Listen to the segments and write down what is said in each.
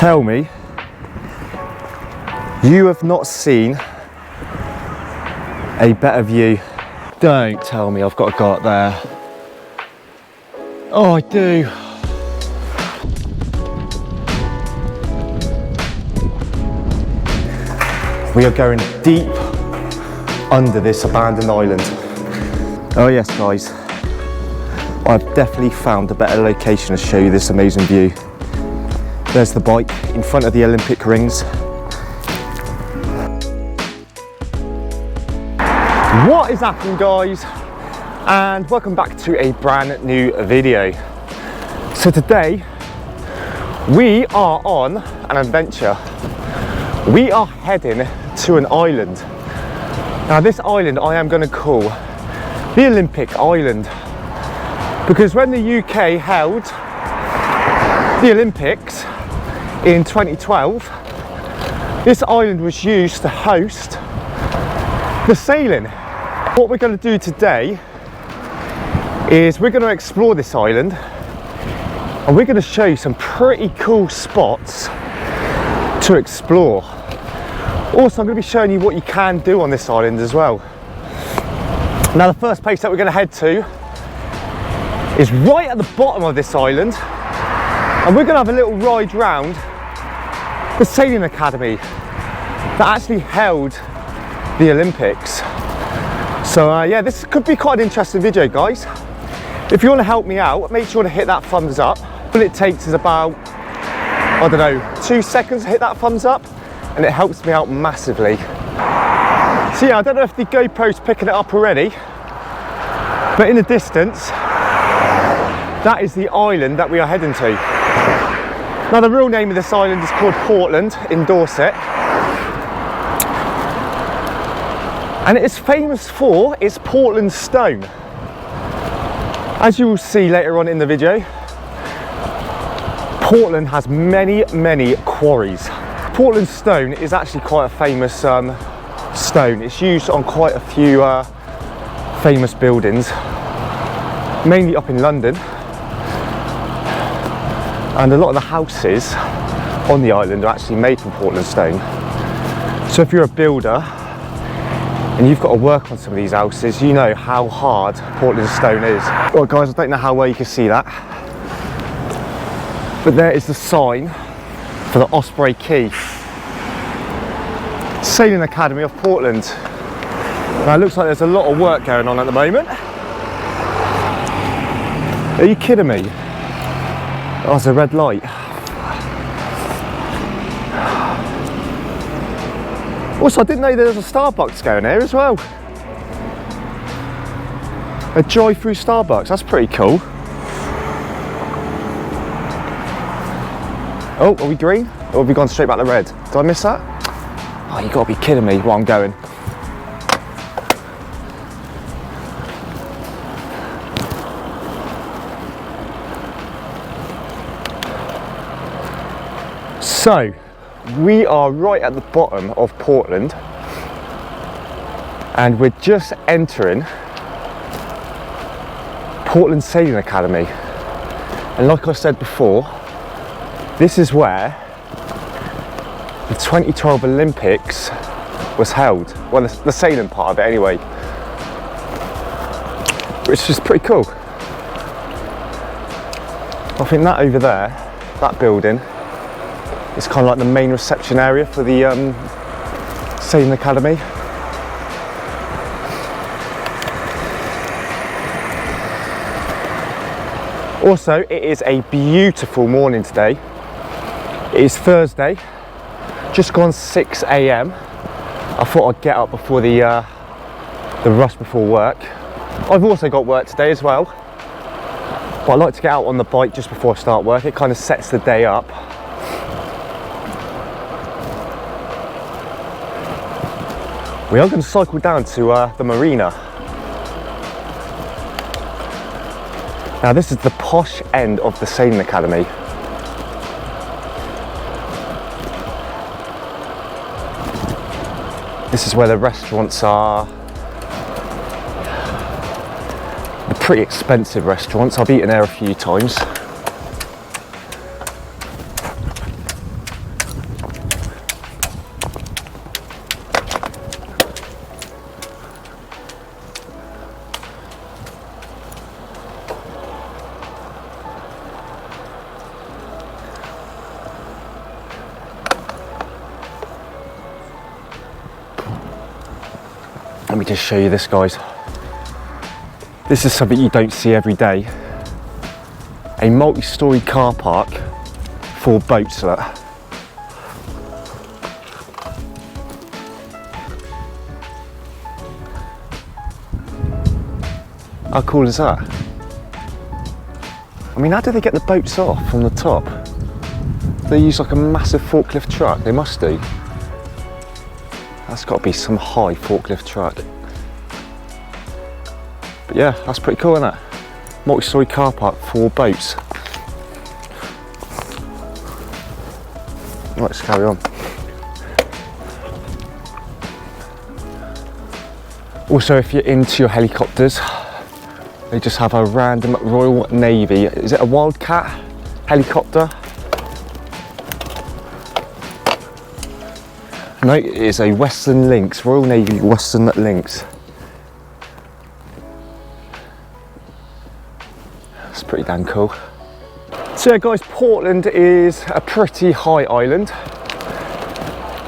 Tell me you have not seen a better view. Don't tell me I've got to go up there. Oh, I do. We are going deep under this abandoned island. Oh yes guys, I've definitely found a better location to show you this amazing view. There's the bike in front of the Olympic rings. What is happening guys? And welcome back to a brand new video. So today, we are on an adventure. We are heading to an island. Now this island I am going to call the Olympic Island, because when the UK held the Olympics in 2012, this island was used to host the sailing. What we're going to do today is we're going to explore this island and we're going to show you some pretty cool spots to explore. Also, I'm going to be showing you what you can do on this island as well. Now, the first place that we're going to head to is right at the bottom of this island, and we're going to have a little ride round the Sailing Academy that actually held the Olympics. So yeah, this could be quite an interesting video guys. If you want to help me out, make sure to hit that thumbs up. All it takes is about, I don't know, 2 seconds to hit that thumbs up, and it helps me out massively. So yeah, I don't know if the GoPro's picking it up already, but in the distance, that is the island that we are heading to. Now the real name of this island is called Portland in Dorset. And it is famous for its Portland stone. As you will see later on in the video, Portland has many quarries. Portland stone is actually quite a famous stone. It's used on quite a few famous buildings, mainly up in London. And a lot of the houses on the island are actually made from Portland stone. So if you're a builder and you've got to work on some of these houses, you know how hard Portland stone is. Well guys, I don't know how well you can see that, but there is the sign for the Osprey Quay, Sailing Academy of Portland. Now it looks like there's a lot of work going on at the moment. Are you kidding me? Oh, it's a red light. Also, I didn't know there was a Starbucks going here as well. A drive-through Starbucks, that's pretty cool. Oh, are we green? Or have we gone straight back to red? Did I miss that? Oh, you gotta be kidding me where I'm going. So, we are right at the bottom of Portland and we're just entering Portland Sailing Academy. And like I said before, this is where the 2012 Olympics was held. Well, the sailing part of it anyway, which is pretty cool. I think that over there, that building, it's kind of like the main reception area for the Sailing Academy. Also, it is a beautiful morning today. It is Thursday, just gone 6 AM. I thought I'd get up before the rush before work. I've also got work today as well, but I like to get out on the bike just before I start work. It kind of sets the day up. We are going to cycle down to the marina. Now this is the posh end of the Sailing Academy. This is where the restaurants are. The pretty expensive restaurants. I've eaten there a few times. Let me just show you this, guys. This is something you don't see every day. A multi-storey car park for boats. Look. How cool is that? I mean, how do they get the boats off from the top? They use like a massive forklift truck. They must do. That's got to be some high forklift truck. But yeah, that's pretty cool, isn't it? Multi-storey car park for boats. Let's carry on. Also, if you're into your helicopters, they just have a random Royal Navy. Is it a Wildcat helicopter? No, it is a Western Lynx, Royal Navy Western Lynx. That's pretty damn cool. So yeah, guys, Portland is a pretty high island.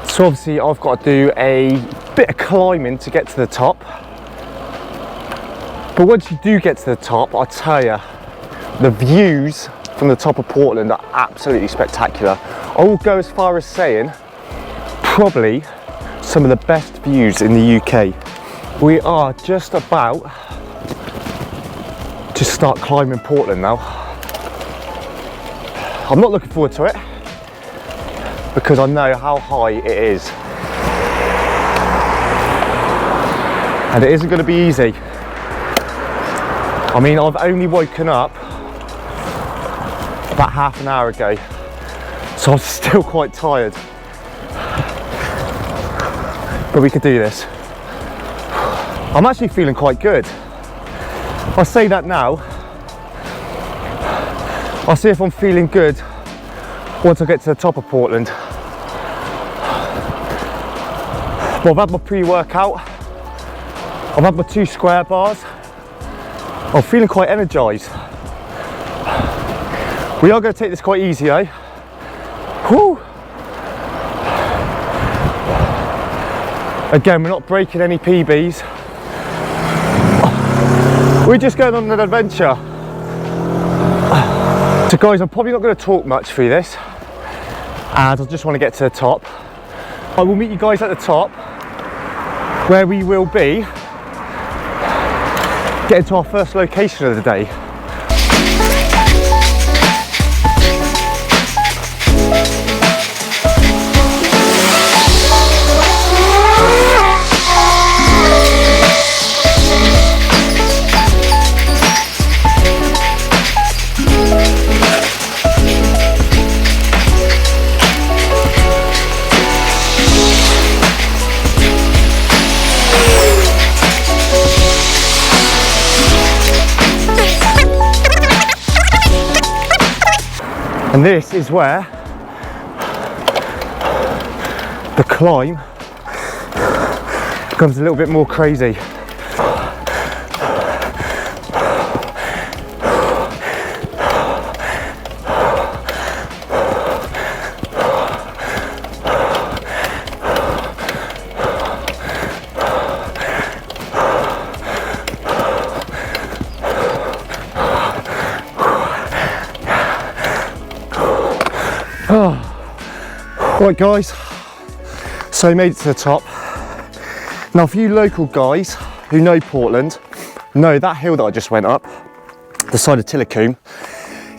So obviously I've got to do a bit of climbing to get to the top. But once you do get to the top, I tell you, the views from the top of Portland are absolutely spectacular. I will go as far as saying, probably some of the best views in the UK. We are just about to start climbing Portland now. I'm not looking forward to it because I know how high it is. And it isn't going to be easy. I mean, I've only woken up about half an hour ago, so I'm still quite tired. But we could do this. I'm actually feeling quite good. I say that now. I'll see if I'm feeling good once I get to the top of Portland. Well, I've had my pre-workout. I've had my 2 square bars. I'm feeling quite energised. We are going to take this quite easy, eh? Whew. Again, we're not breaking any PBs. We're just going on an adventure. So guys, I'm probably not going to talk much through this, as I just want to get to the top. I will meet you guys at the top, where we will be getting to our first location of the day. And this is where the climb becomes a little bit more crazy. Right guys, so made it to the top. Now for you local guys who know Portland, know that hill that I just went up, the side of Tillicombe,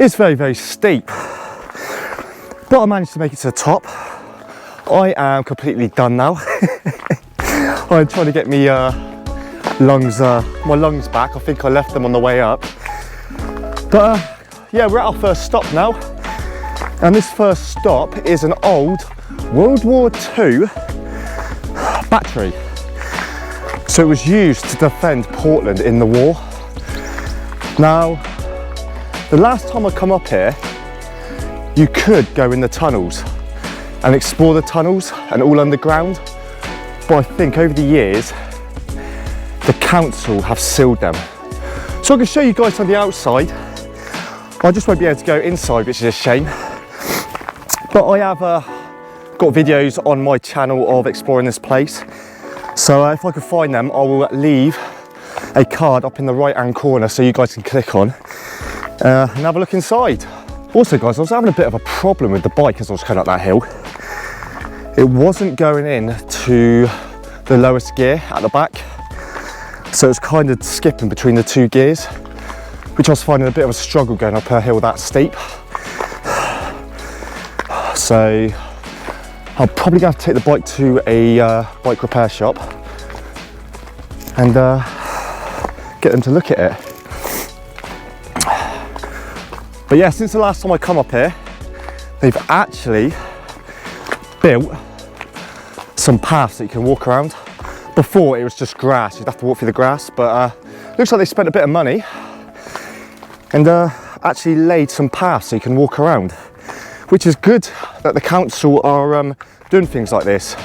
is very, very steep. But I managed to make it to the top. I am completely done now. I'm trying to get me my lungs back. I think I left them on the way up. But yeah, we're at our first stop now. And this first stop is an old World War II battery. So it was used to defend Portland in the war. Now, the last time I come up here, you could go in the tunnels and explore the tunnels and all underground. But I think over the years, the council have sealed them. So I can show you guys on the outside. I just won't be able to go inside, which is a shame. But I have got videos on my channel of exploring this place. So if I can find them, I will leave a card up in the right hand corner so you guys can click on and have a look inside. Also guys, I was having a bit of a problem with the bike as I was coming up that hill. It wasn't going in to the lowest gear at the back, so it was kind of skipping between the two gears, which I was finding a bit of a struggle going up a hill that steep. So I'll probably have to take the bike to a bike repair shop and get them to look at it. But yeah, since the last time I come up here, they've actually built some paths that you can walk around. Before it was just grass, you'd have to walk through the grass, but looks like they spent a bit of money and actually laid some paths so you can walk around, which is good that the council are doing things like this.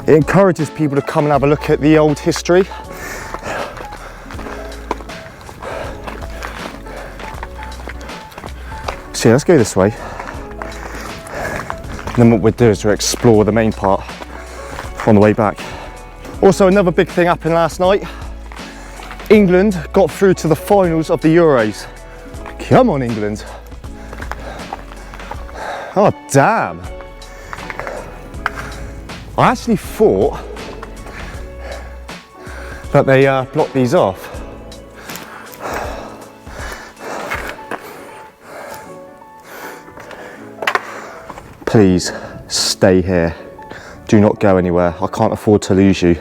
It encourages people to come and have a look at the old history. So yeah, let's go this way. And then what we'll do is we'll explore the main part on the way back. Also, another big thing happened last night. England got through to the finals of the Euros. Come on, England. Oh, damn. I actually thought that they blocked these off. Please stay here. Do not go anywhere. I can't afford to lose you.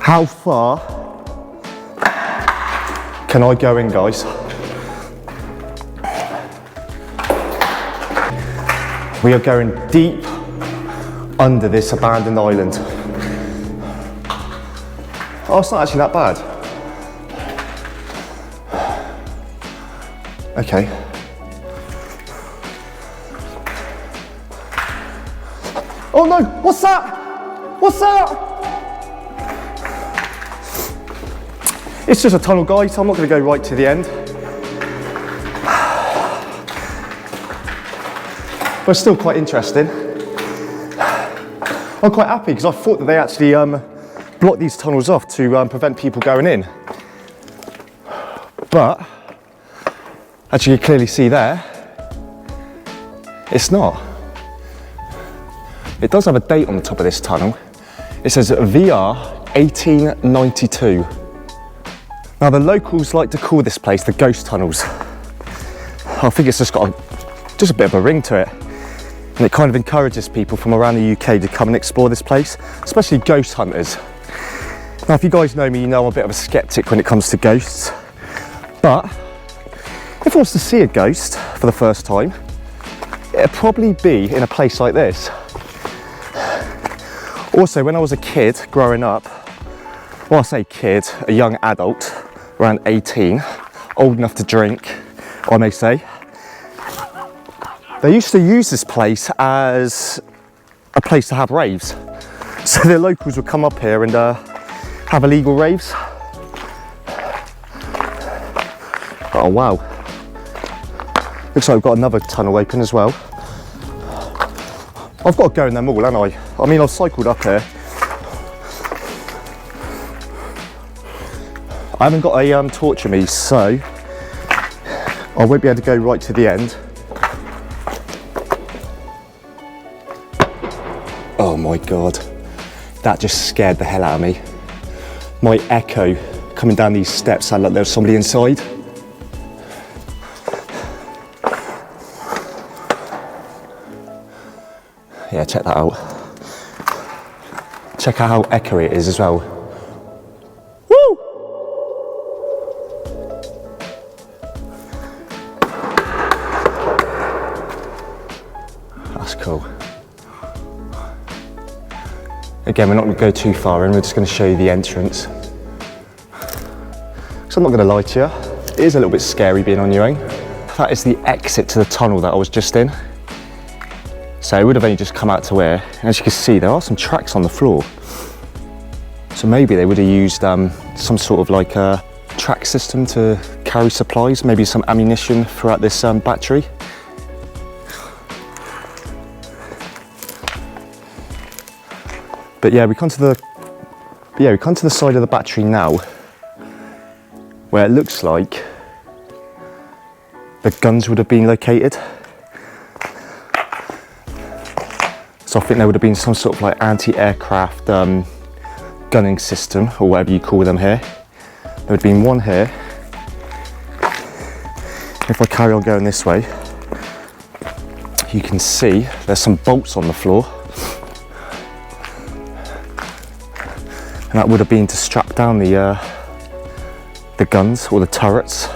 How far can I go in, guys? We are going deep under this abandoned island. Oh, it's not actually that bad. Okay. Oh no, what's that? What's that? It's just a tunnel, guys, so I'm not going to go right to the end. But it's still quite interesting. I'm quite happy because I thought that they actually blocked these tunnels off to prevent people going in. But, as you can clearly see there, it's not. It does have a date on the top of this tunnel. It says VR 1892. Now the locals like to call this place the ghost tunnels. I think it's just got just a bit of a ring to it. And it kind of encourages people from around the UK to come and explore this place, especially ghost hunters. Now if you guys know me, you know I'm a bit of a skeptic when it comes to ghosts. But if I was to see a ghost for the first time, it'd probably be in a place like this. Also, when I was a kid growing up, well I say kid, a young adult, around 18, old enough to drink, I may say, they used to use this place as a place to have raves. So the locals would come up here and have illegal raves. Oh wow. Looks like we've got another tunnel open as well. I've got to go in them all, haven't I? I mean, I've cycled up here. I haven't got a torch with me, so I won't be able to go right to the end. Oh my God, that just scared the hell out of me. My echo coming down these steps sounded like there was somebody inside. Yeah, check that out. Check out how echoey it is as well. Woo! That's cool. Again, we're not going to go too far in, we're just going to show you the entrance. So I'm not going to lie to you, it is a little bit scary being on your own. That is the exit to the tunnel that I was just in. So it would have only just come out to here, and as you can see there are some tracks on the floor. So maybe they would have used some sort of like a track system to carry supplies, maybe some ammunition throughout this battery. But yeah, we come to the side of the battery now, where it looks like the guns would have been located. So I think there would have been some sort of like anti-aircraft gunning system, or whatever you call them here. There would have been one here. If I carry on going this way, you can see there's some bolts on the floor. And that would have been to strap down the guns or the turrets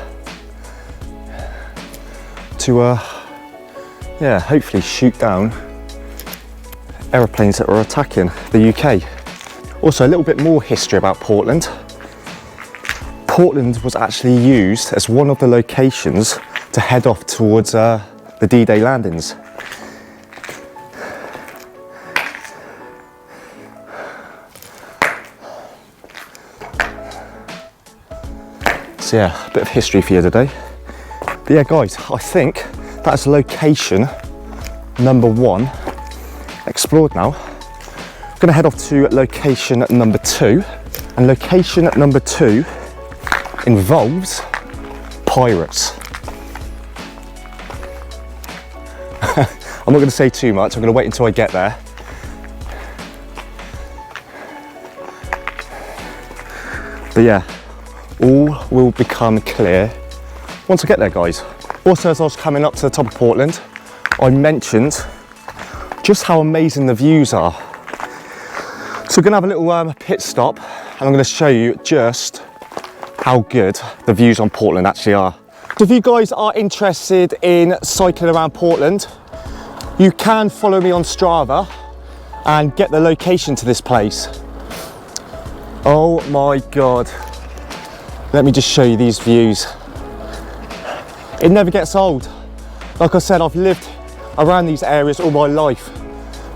to yeah, hopefully shoot down aeroplanes that are attacking the UK. Also, a little bit more history about Portland. Portland was actually used as one of the locations to head off towards the D-Day landings. So yeah, a bit of history for you today. But yeah guys, I think that's location number 1 explored now. I'm gonna head off to location number 2, and location number 2 involves pirates. I'm not gonna say too much, I'm gonna wait until I get there. But yeah, all will become clear once I get there, guys. Also, as I was coming up to the top of Portland, I mentioned just how amazing the views are. So we're gonna have a little pit stop, and I'm gonna show you just how good the views on Portland actually are. So if you guys are interested in cycling around Portland, you can follow me on Strava and get the location to this place. Oh my God. Let me just show you these views. It never gets old. Like I said, I've lived around these areas all my life,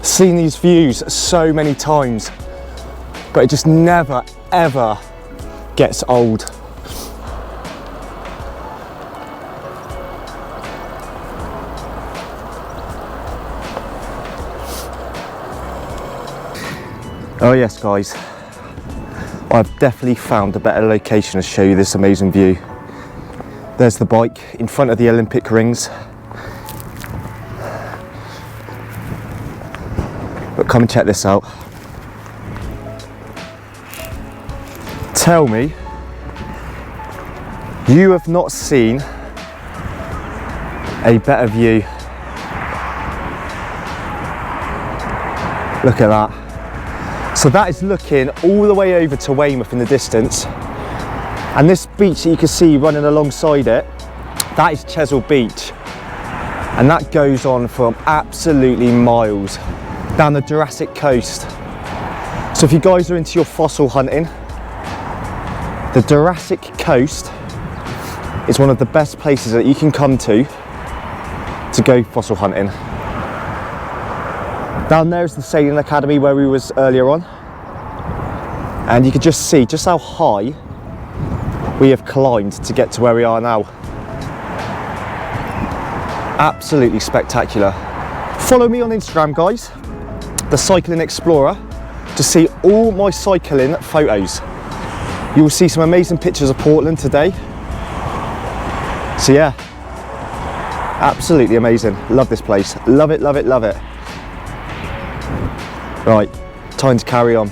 seen these views so many times, but it just never, ever gets old. Oh yes, guys. I've definitely found a better location to show you this amazing view. There's the bike in front of the Olympic rings. But come and check this out. Tell me you have not seen a better view. Look at that. So that is looking all the way over to Weymouth in the distance. And this beach that you can see running alongside it, that is Chesil Beach. And that goes on for absolutely miles down the Jurassic coast. So if you guys are into your fossil hunting, the Jurassic coast is one of the best places that you can come to go fossil hunting. Down there is the Sailing Academy where we was earlier on. And you can just see just how high we have climbed to get to where we are now. Absolutely spectacular. Follow me on Instagram, guys, The Cycling Explorer, to see all my cycling photos. You will see some amazing pictures of Portland today. So yeah, absolutely amazing. Love this place. Love it, love it, love it. Right, time to carry on.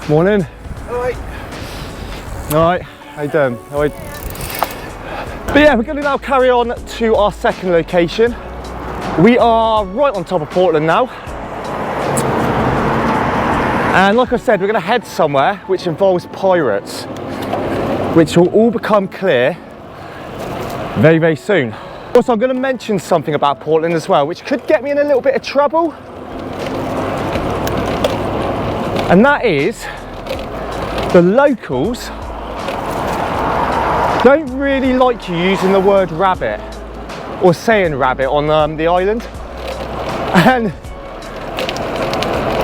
Morning. Alright. Alright, how you doing? Alright. But yeah, we're going to now carry on to our second location. We are right on top of Portland now. And like I said, we're going to head somewhere which involves pirates, which will all become clear very, very soon. Also, I'm going to mention something about Portland as well, which could get me in a little bit of trouble. And that is, the locals don't really like you using the word rabbit or saying rabbit on the island. And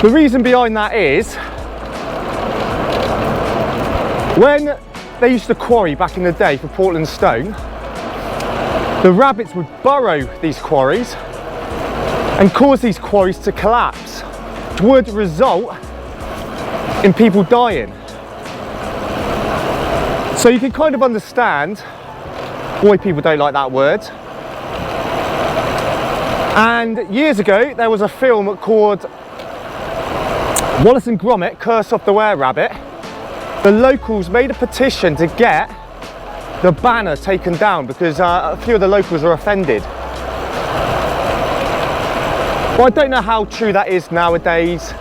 the reason behind that is, when they used to quarry back in the day for Portland stone, the rabbits would burrow these quarries and cause these quarries to collapse, which would result in people dying. So you can kind of understand why people don't like that word. And years ago, there was a film called Wallace and Gromit, Curse of the Were-Rabbit. The locals made a petition to get the banner taken down because a few of the locals are offended. Well, I don't know how true that is nowadays.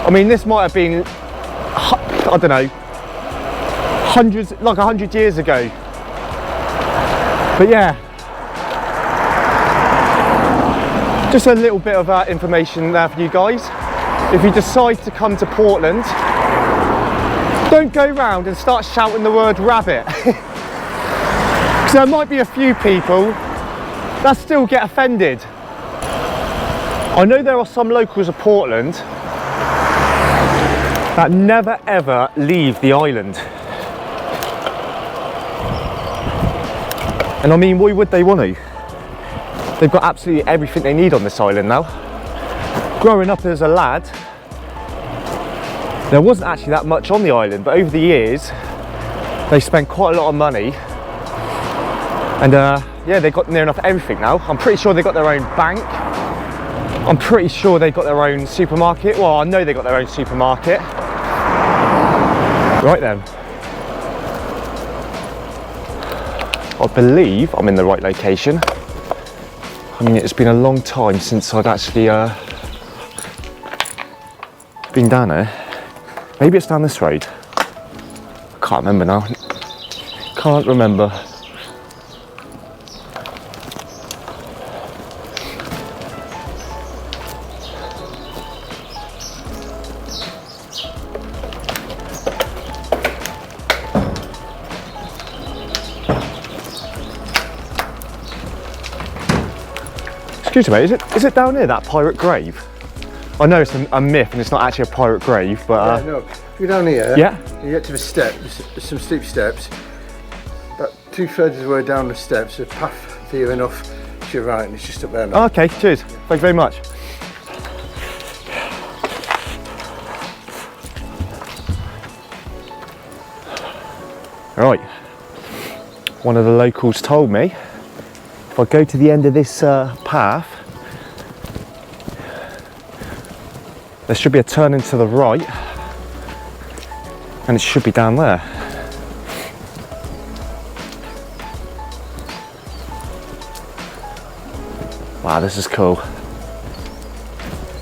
I mean, this might have been, I don't know, like 100 years ago. But yeah, just a little bit of information there for you guys. If you decide to come to Portland, don't go round and start shouting the word rabbit. Because there might be a few people that still get offended. I know there are some locals of Portland that never ever leave the island. And I mean, why would they want to? They've got absolutely everything they need on this island now. Growing up as a lad, there wasn't actually that much on the island, but over the years, they spent quite a lot of money. And yeah, they got near enough everything now. I'm pretty sure they got their own bank. I'm pretty sure they got their own supermarket. Well, I know they got their own supermarket. Right then. I believe I'm in the right location. I mean, it's been a long time since I'd actually been down here. Maybe it's down this road. I can't remember now. Can't remember. Excuse me, is it down here, that pirate grave? I know it's a myth and it's not actually a pirate grave, but... yeah, no, if you're down here, yeah, you get to the step, there's some steep steps. About 2/3 of the way down the steps, a path veering off to your right and it's just up there now. Oh, okay, cheers. Thank you very much. Right, one of the locals told me if I go to the end of this path, there should be a turning to the right and it should be down there. Wow, this is cool.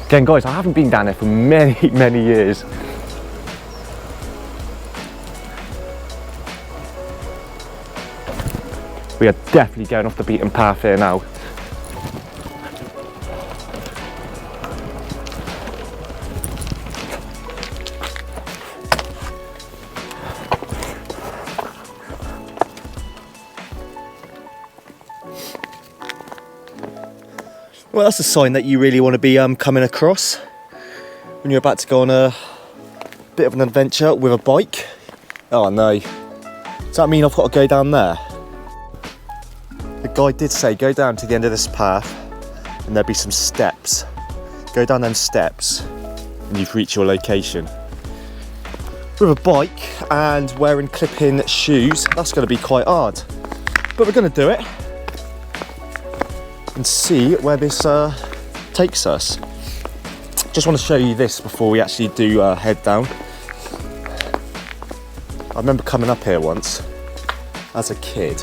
Again, guys, I haven't been down there for many, many years. We are definitely going off the beaten path here now. Well, that's a sign that you really want to be coming across when you're about to go on a bit of an adventure with a bike. Oh no, does that mean I've got to go down there? The guy did say go down to the end of this path and there'll be some steps. Go down them steps and you've reached your location. With a bike and wearing clip-in shoes, that's going to be quite hard. But we're going to do it and see where this takes us. Just want to show you this before we actually do head down. I remember coming up here once as a kid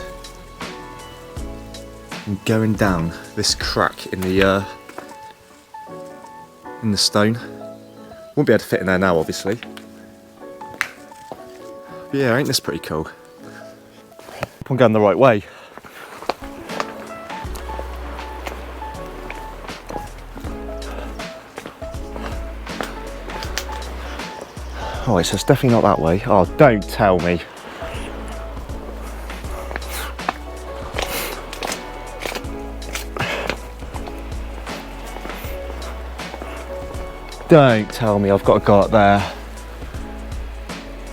and going down this crack in the stone. Won't be able to fit in there now, obviously. But yeah, ain't this pretty cool? I'm going the right way. Oh, so it's definitely not that way. Oh, don't tell me. Don't tell me I've got to go up there.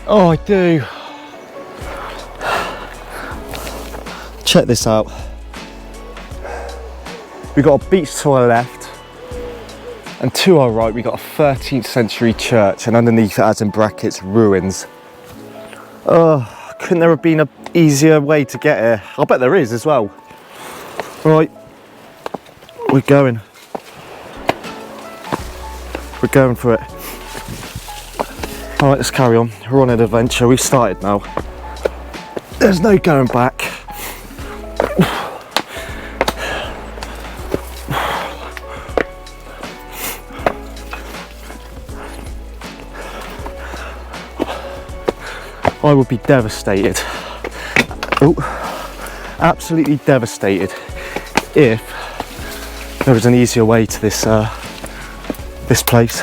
Oh, I do. Check this out. We've got a beach to our left And to our right, we got a 13th century church, and underneath it has in brackets ruins. Oh, couldn't there have been an easier way to get here? I bet there is as well. Right, we're going for it. All right, let's carry on. We're on an adventure. We've started now. There's no going back. I would be devastated. Oh, absolutely devastated if there was an easier way to this this place.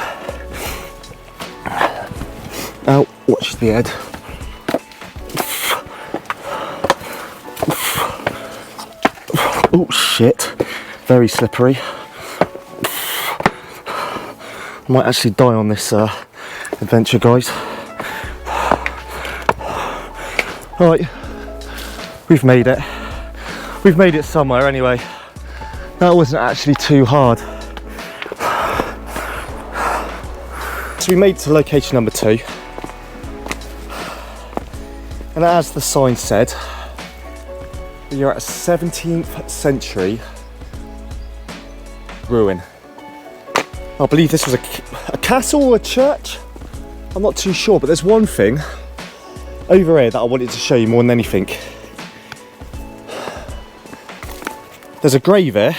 Now, watch the head. Oh shit, very slippery. Might actually die on this adventure, guys. Right, we've made it. We've made it somewhere anyway. That wasn't actually too hard. So we made it to location number 2. And as the sign said, you're at a 17th century ruin. I believe this was a castle or a church. I'm not too sure, but there's one thing over here that I wanted to show you more than anything. There's a grave here,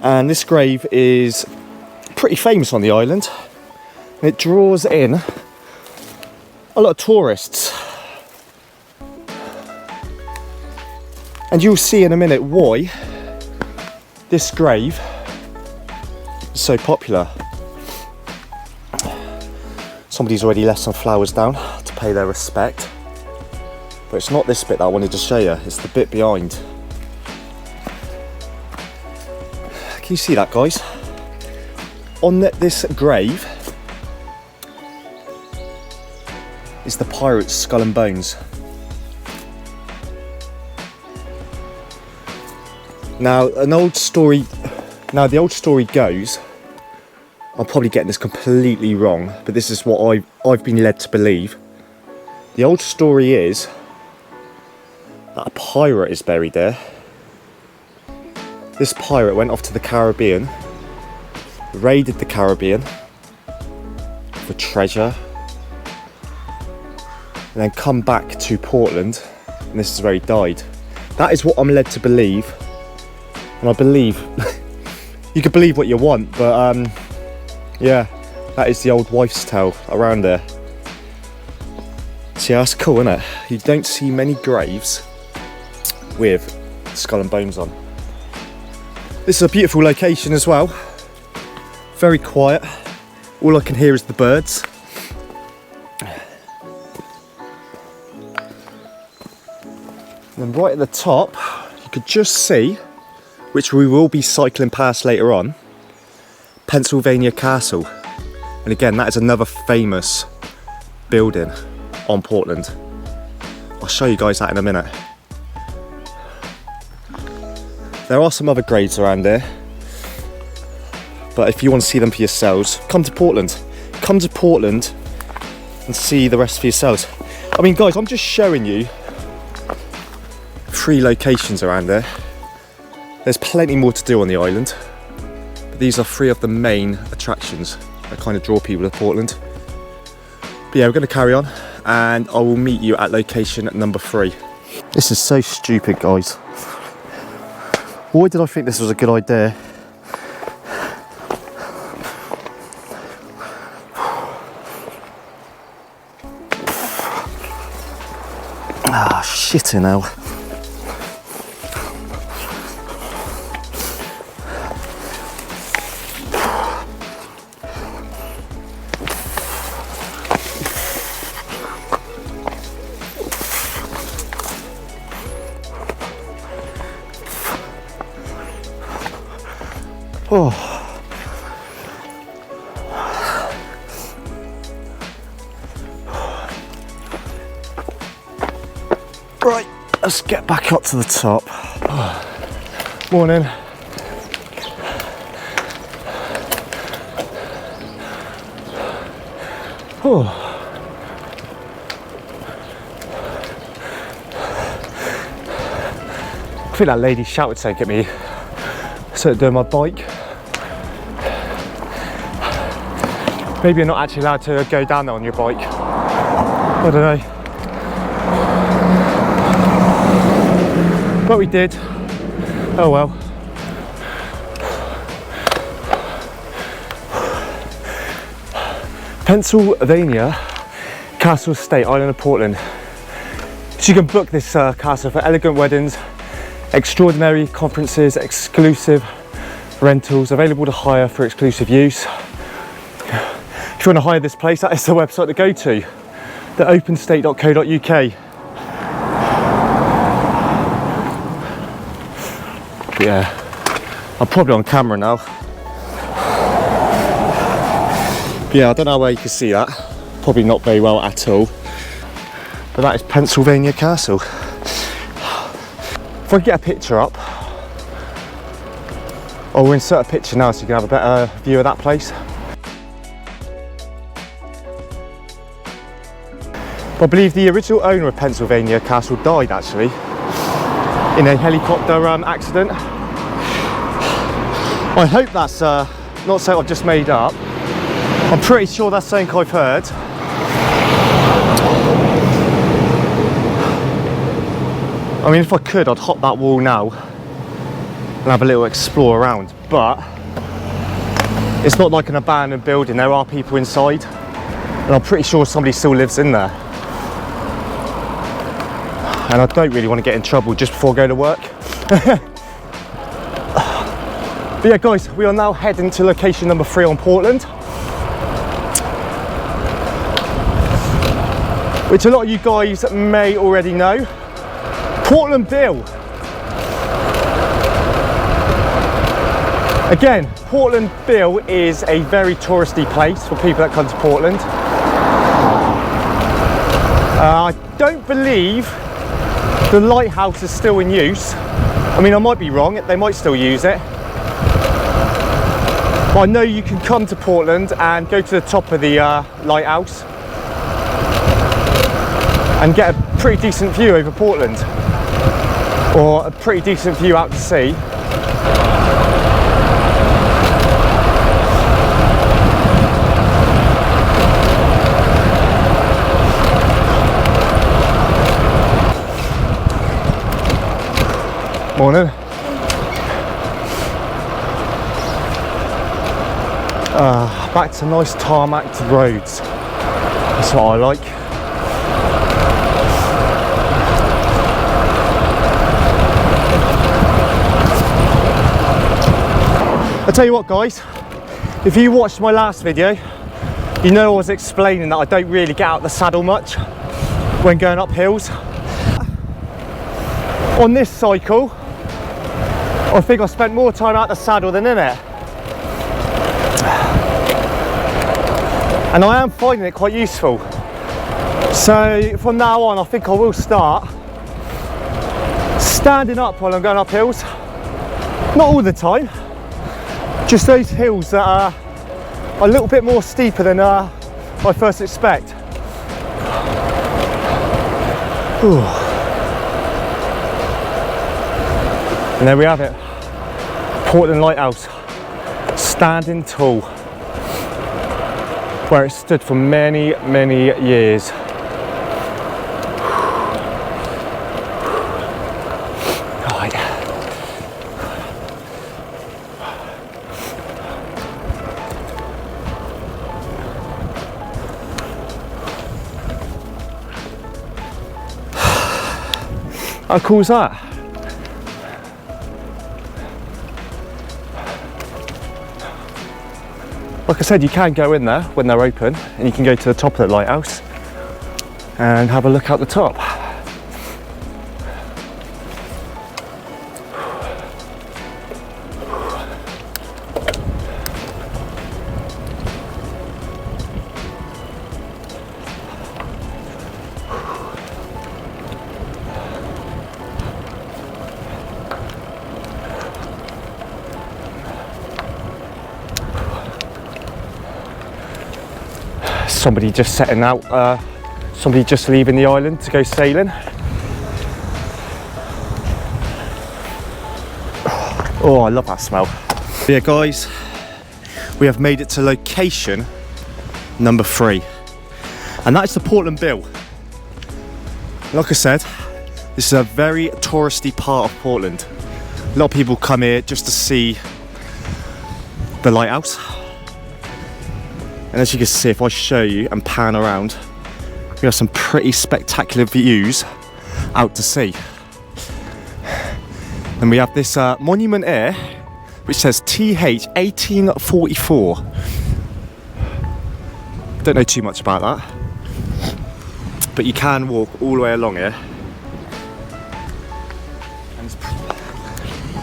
and this grave is pretty famous on the island. And it draws in a lot of tourists. And you'll see in a minute why this grave is so popular. Somebody's already left some flowers down to pay their respect. But it's not this bit that I wanted to show you, it's the bit behind. Can you see that, guys? On this grave is the pirate's skull and bones. Now, the old story goes, I'm probably getting this completely wrong, but this is what I've been led to believe. The old story is that a pirate is buried there. This pirate went off to the Caribbean, raided the Caribbean for treasure, and then come back to Portland, and this is where he died. That is what I'm led to believe. And I believe, you can believe what you want, but yeah, that is the old wives' tale around there. So yeah, that's cool, isn't it? You don't see many graves with skull and bones on. This is a beautiful location as well. Very quiet. All I can hear is the birds. And then right at the top, you could just see, which we will be cycling past later on, Pennsylvania Castle. And again, that is another famous building on Portland. I'll show you guys that in a minute. There are some other graves around there, but if you want to see them for yourselves, come to Portland. Come to Portland and see the rest for yourselves. I mean, guys, I'm just showing you 3 locations around there. There's plenty more to do on the island, but these are 3 of the main attractions that kind of draw people to Portland. But yeah, we're going to carry on, and I will meet you at location number 3. This is so stupid, guys. Why did I think this was a good idea? Ah, shitting hell. Oh. Right, let's get back up to the top. Oh. Morning. Oh. I think that lady shouted something at me. So doing my bike. Maybe you're not actually allowed to go down there on your bike. I don't know. But we did. Oh well. Pennsylvania Castle Estate, Island of Portland. So you can book this castle for elegant weddings, extraordinary conferences, exclusive rentals, available to hire for exclusive use. If you want to hire this place, that is the website to go to, theopenstate.co.uk. Yeah, I'm probably on camera now. Yeah, I don't know where you can see that. Probably not very well at all. But that is Pennsylvania Castle. If I get a picture up, I'll insert a picture now so you can have a better view of that place. But I believe the original owner of Pennsylvania Castle died actually in a helicopter accident. I hope that's not something I've just made up. I'm pretty sure that's something I've heard. I mean, if I could, I'd hop that wall now and have a little explore around, but it's not like an abandoned building. There are people inside, and I'm pretty sure somebody still lives in there. And I don't really want to get in trouble just before I go to work. But yeah, guys, we are now heading to location number 3 on Portland, which a lot of you guys may already know. Portland Bill. Again, Portland Bill is a very touristy place for people that come to Portland. I don't believe the lighthouse is still in use. I mean, I might be wrong, they might still use it. But I know you can come to Portland and go to the top of the lighthouse and get a pretty decent view over Portland, or a pretty decent view out to sea. Morning. Back to nice tarmacked roads. That's what I like. I'll tell you what, guys, if you watched my last video, you know I was explaining that I don't really get out the saddle much when going up hills. On this cycle, I think I spent more time out the saddle than in it. And I am finding it quite useful. So from now on, I think I will start standing up while I'm going up hills. Not all the time, just those hills that are a little bit more steeper than I first expect. Ooh. And there we have it, Portland Lighthouse, standing tall, where it stood for many, many years. Right. How cool is that? Like I said, you can go in there when they're open, and you can go to the top of the lighthouse and have a look out the top. somebody just setting out, somebody just leaving the island to go sailing. Oh, I love that smell. Yeah guys, we have made it to location number 3, and that is the Portland Bill. Like I said, this is a very touristy part of Portland. A lot of people come here just to see the lighthouse. And as you can see, if I show you and pan around, we have some pretty spectacular views out to sea. And we have this monument here, which says TH 1844. Don't know too much about that, but you can walk all the way along here.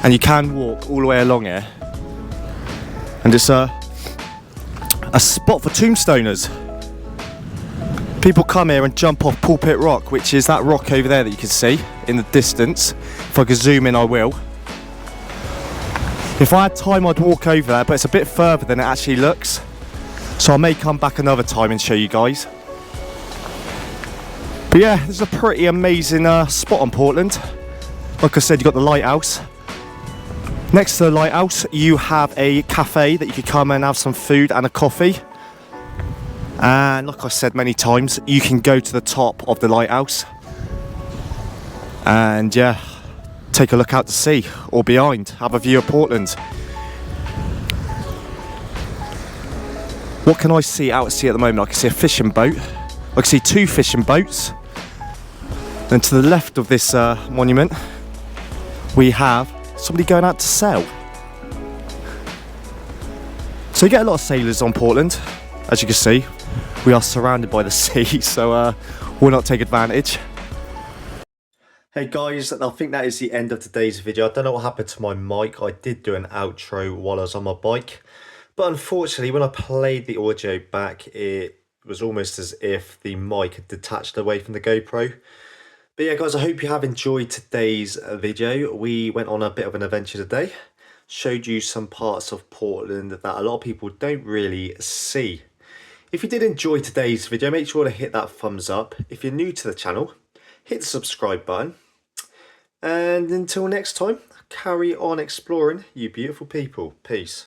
And you can walk all the way along here. And it's a spot for tombstoners. People come here and jump off Pulpit Rock, which is that rock over there that you can see in the distance. If I could zoom in, I will. If I had time, I'd walk over there, but it's a bit further than it actually looks. So I may come back another time and show you guys. But yeah, this is a pretty amazing spot on Portland. Like I said, you've got the lighthouse. Next to the lighthouse, you have a cafe that you could come and have some food and a coffee. And like I said many times, you can go to the top of the lighthouse and yeah, take a look out to sea or behind, have a view of Portland. What can I see out at sea at the moment? I can see a fishing boat. I can see 2 fishing boats. Then to the left of this monument, we have somebody going out to sail. So you get a lot of sailors on Portland. As you can see, we are surrounded by the sea, so we'll not take advantage. Hey guys, I think that is the end of today's video. I don't know what happened to my mic. I did do an outro while I was on my bike, but unfortunately when I played the audio back, it was almost as if the mic had detached away from the GoPro. But yeah guys, I hope you have enjoyed today's video. We went on a bit of an adventure today, showed you some parts of Portland that a lot of people don't really see. If you did enjoy today's video, make sure to hit that thumbs up. If you're new to the channel, hit the subscribe button. And until next time, carry on exploring, you beautiful people. Peace.